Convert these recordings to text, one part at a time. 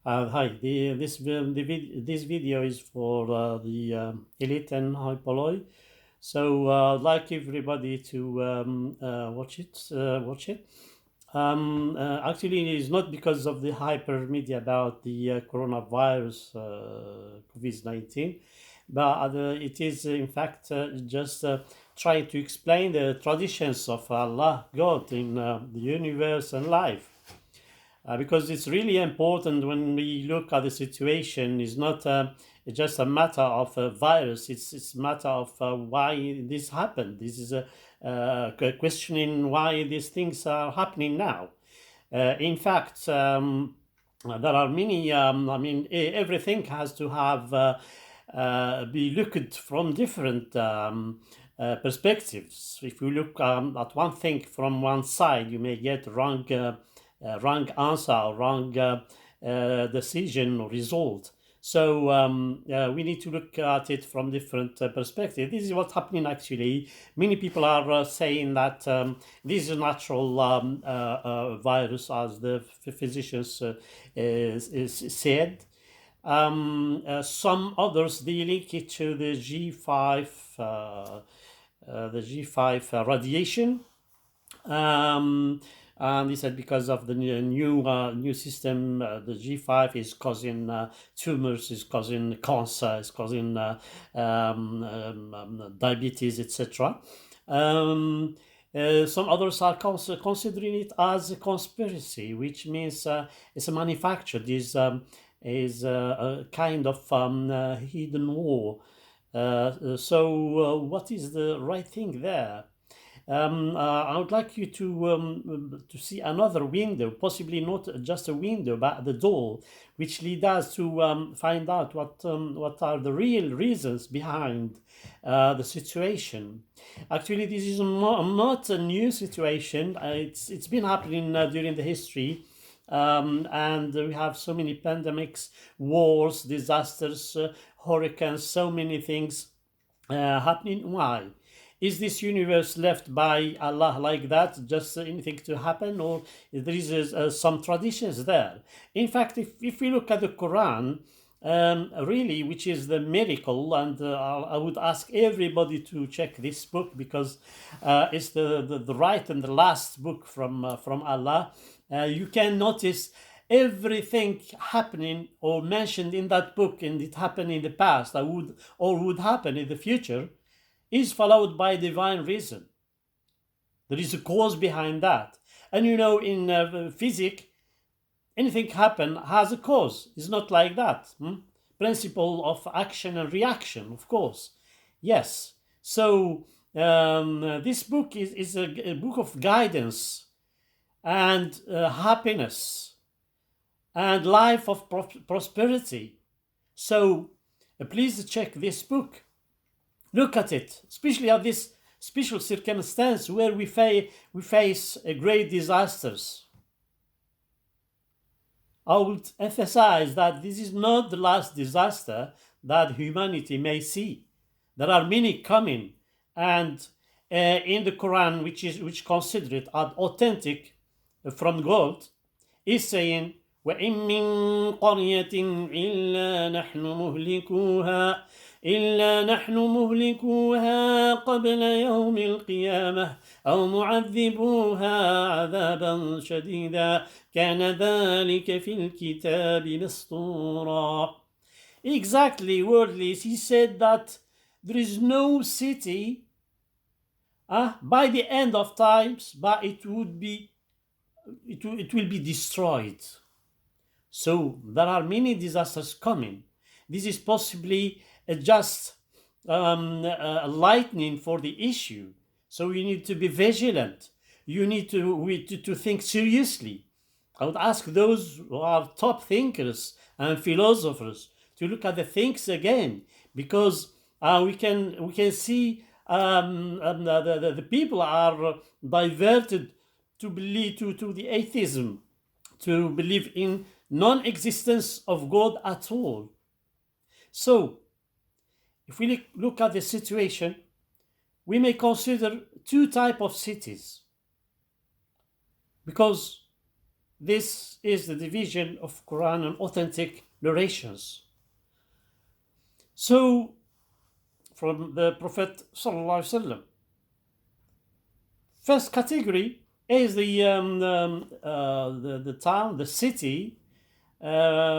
Hi, this video is for the elite and high polloi. So I'd like everybody to watch it. Actually, it's not because of the hyper media about the coronavirus, COVID-19, but it is in fact just trying to explain the traditions of Allah, God in the universe and life. Because it's really important when we look at the situation. It's not just a matter of a virus. It's a matter of why this happened. This is a questioning why these things are happening now. In fact, there are many. Everything has to have be looked from different perspectives. If you look at one thing from one side, you may get wrong answer or wrong decision or result. So we need to look at it from different perspectives. This is what's happening actually. Many people are saying that this is a natural virus, as the physicians said. Some others, they link it to the G5 radiation. And he said because of the new system, the G5 is causing tumors, is causing cancer, is causing diabetes, etc. Some others are considering it as a conspiracy, which means it's a manufactured, is a kind of hidden war. So what is the right thing there? I would like you to see another window, possibly not just a window, but the door, which leads us to find out what are the real reasons behind the situation. Actually, this is not a new situation. It's been happening during the history. And we have so many pandemics, wars, disasters, hurricanes, so many things happening. Why? Is this universe left by Allah like that, just anything to happen, or there is some traditions there? In fact, if we look at the Quran, really, which is the miracle, and I would ask everybody to check this book because it's the right and the last book from Allah. You can notice everything happening or mentioned in that book, and it happened in the past, would happen in the future, is followed by divine reason. There is a cause behind that. And in physics, anything happen has a cause. It's not like that. Principle of action and reaction, of course. Yes. So this book is a book of guidance and happiness and life of prosperity. So please check this book. Look at it, especially at this special circumstance where we face great disasters. I would emphasize that this is not the last disaster that humanity may see. There are many coming, and in the Quran, which consider it as authentic from God, is saying, وَإِن مِّن قَرْيَةٍ إلا نحن مهلكوها قبل يوم القيامة أو معذبوها عذابا شديدا كان ذلك في الكتاب مسطورا. Exactly, wordly, he said that there is no city by the end of times, but it will be destroyed. So there are many disasters coming. This is possibly just lightning for the issue. So you need to be vigilant. You need to think seriously. I would ask those who are top thinkers and philosophers to look at the things again, because we can see the people are diverted to believe to the atheism, to believe in non-existence of God at all. So if we look at the situation, we may consider two types of cities, because this is the division of Quran and authentic narrations. So, from the Prophet Sallallahu Alaihi Wasallam, first category is the town, the city,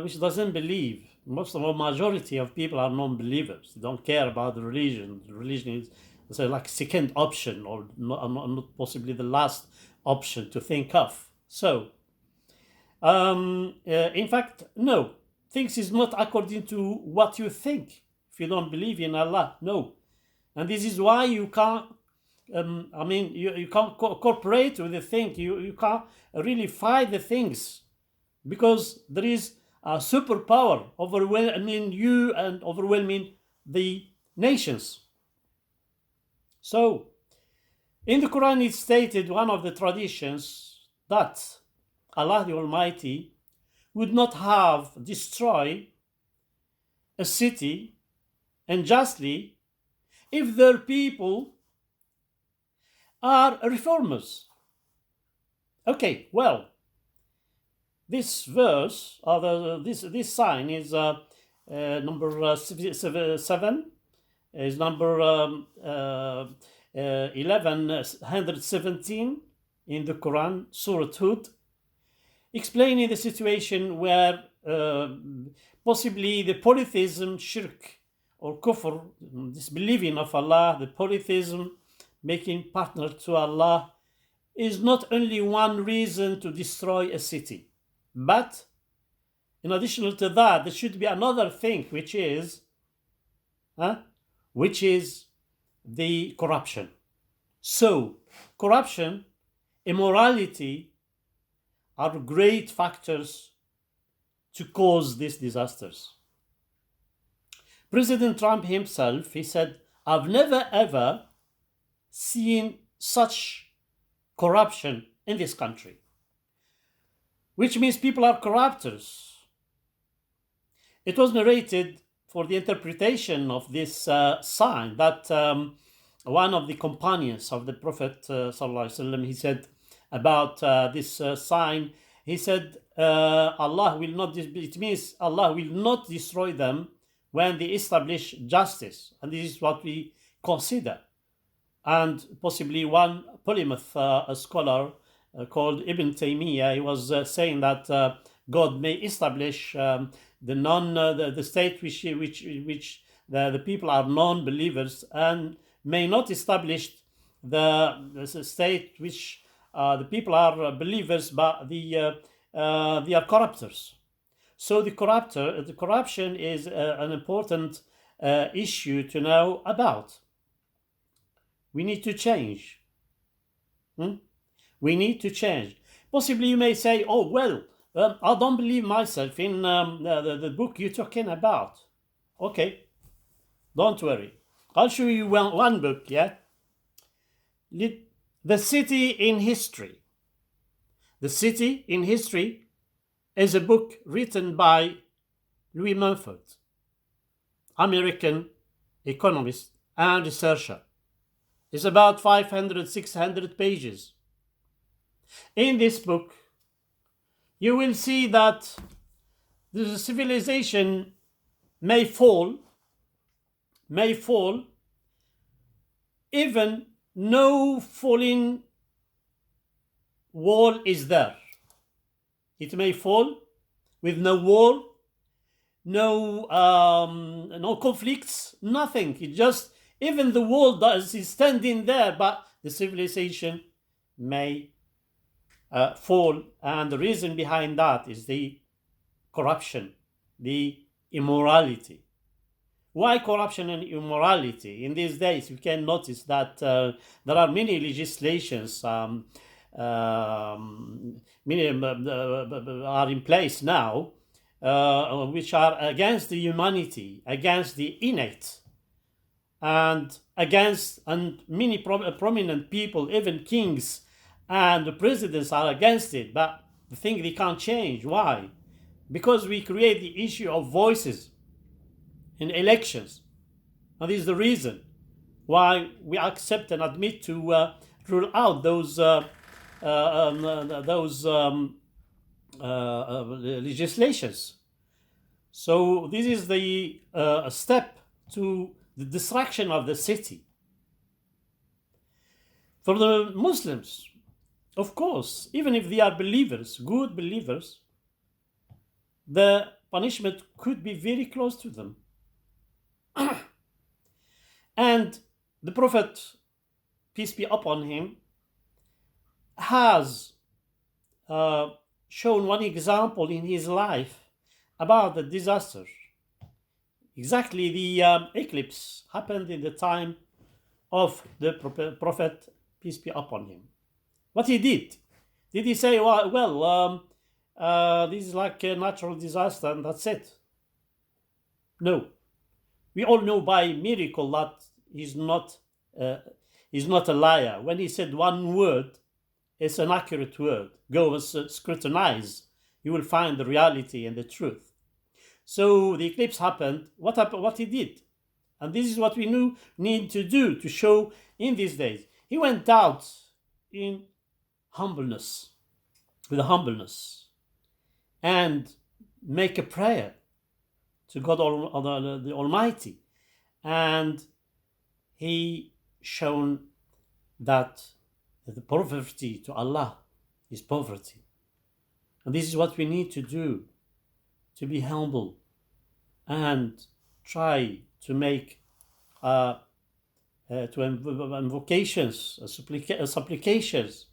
which doesn't believe. Most of the majority of people are non-believers. They don't care about the religion. The religion is like second option, or not possibly the last option to think of. So, in fact, no, things is not according to what you think. If you don't believe in Allah, no, and this is why you can't. You can't cooperate with the thing. You can't really fight the things, because there is a superpower overwhelming you and overwhelming the nations. So, in the Quran, it's stated one of the traditions that Allah the Almighty would not have destroyed a city unjustly if their people are reformers. Okay, well, this verse, or this sign is number 7, is number 1117 in the Quran, Surah Hud, explaining the situation where possibly the polytheism, shirk, or kufr, disbelieving of Allah, the polytheism, making partner to Allah, is not only one reason to destroy a city, but in addition to that, there should be another thing, which is the corruption. So, corruption, immorality are great factors to cause these disasters. President Trump himself, he said, "I've never ever seen such corruption in this country," which means people are corruptors. It was narrated for the interpretation of this sign that one of the companions of the Prophet ﷺ, he said about this sign, he said, Allah will not, it means Allah will not destroy them when they establish justice. And this is what we consider. And possibly one polymath, a scholar called Ibn Taymiyyah, he was saying that God may establish the state which the people are non-believers, and may not establish the state which the people are believers, but they are corruptors. So the corruption is an important issue to know about. We need to change. We need to change. Possibly you may say, "Oh, well, I don't believe myself in the book you're talking about." Okay, don't worry. I'll show you one book, yeah? The City in History. The City in History is a book written by Louis Mumford, American economist and researcher. It's about 500, 600 pages. In this book, you will see that the civilization may fall, even no falling wall is there. It may fall with no wall, no conflicts, nothing. It just, even the wall is standing there, but the civilization may fall. And the reason behind that is the corruption, the immorality. Why corruption and immorality? In these days, you can notice that there are many legislations, many are in place now, which are against the humanity, against the innate, and many prominent people, even kings and the presidents, are against it. But the thing they can't change. Why? Because we create the issue of voices in elections, and this is the reason why we accept and admit to rule out those legislations. So this is the step to the destruction of the city. For the Muslims, of course, even if they are believers, good believers, the punishment could be very close to them. And the Prophet, peace be upon him, has shown one example in his life about the disaster. Exactly, the eclipse happened in the time of the Prophet, peace be upon him. What he did he say, this is like a natural disaster and that's it? No. We all know by miracle that he's not a liar. When he said one word, it's an accurate word. Go and scrutinize. You will find the reality and the truth. So the eclipse happened. What happened? What he did, and this is what we need to do to show in these days. He went out in humbleness, and make a prayer to God the Almighty, and he shown that the poverty to Allah is poverty, and this is what we need to do, to be humble and try to make invocations, supplications.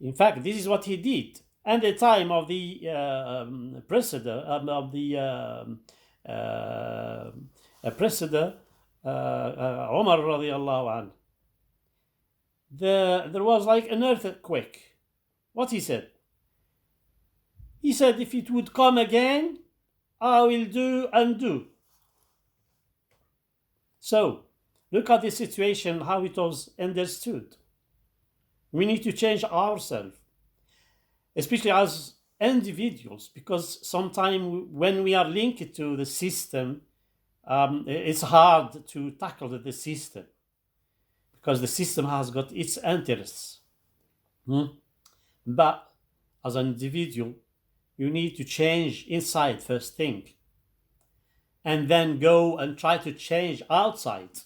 In fact, this is what he did. And the time of the president Umar radiallahu anh, there was like an earthquake. What he said? He said, if it would come again, I will do and do. So, look at the situation, how it was understood. We need to change ourselves, especially as individuals, because sometimes when we are linked to the system, it's hard to tackle the system, because the system has got its interests. But as an individual, you need to change inside first thing, and then go and try to change outside.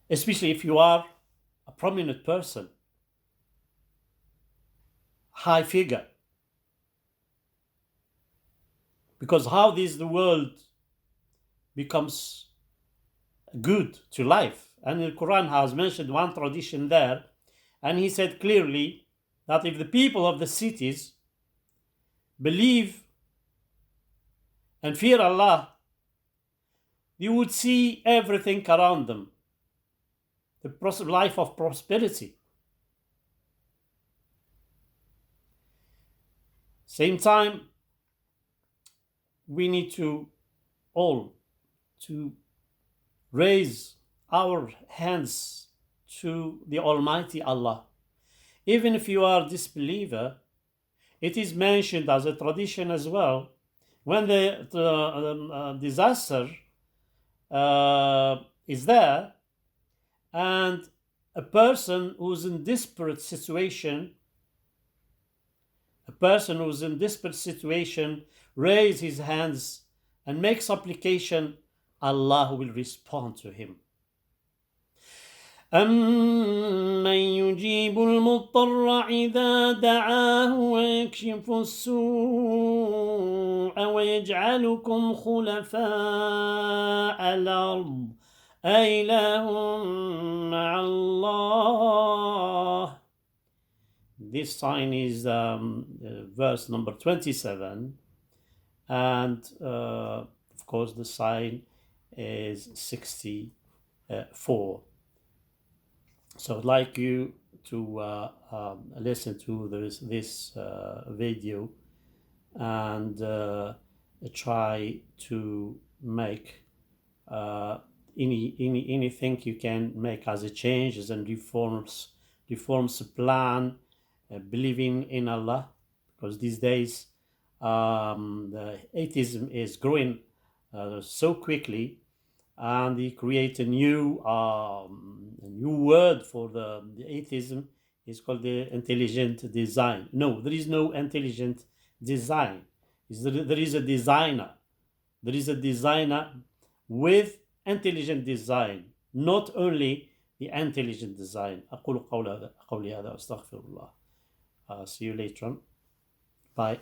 Especially if you are a prominent person, high figure. Because how this the world becomes good to life. And the Quran has mentioned one tradition there, and he said clearly that if the people of the cities believe and fear Allah, you would see everything around them, the life of prosperity. Same time, we need to all to raise our hands to the Almighty Allah. Even if you are a disbeliever, it is mentioned as a tradition as well. When the disaster is there, and a person who's in desperate situation, raise his hands and make supplication, Allah will respond to him. أَمَّنْ يُجِيبُ الْمُضْطَرَّ إِذَا دَعَاهُ وَيَكْشِفُ السُّوءَ وَيَجْعَلُكُمْ خُلَفَاءَ الْأَرْضِ أَإِلَٰهٌ مَعَ اللَّهِ. This sign is verse number 27, and of course the sign is 64. So I'd like you to listen to this video and try to make anything you can make as a changes and reforms plan, believing in Allah, because these days the atheism is growing so quickly, and he create a new word for the atheism. It's called the intelligent design. No, there is no intelligent design. There is a designer. There is a designer with intelligent design, not only the intelligent design. أقول قولي هذا وأستغفر الله. See you later on. Bye.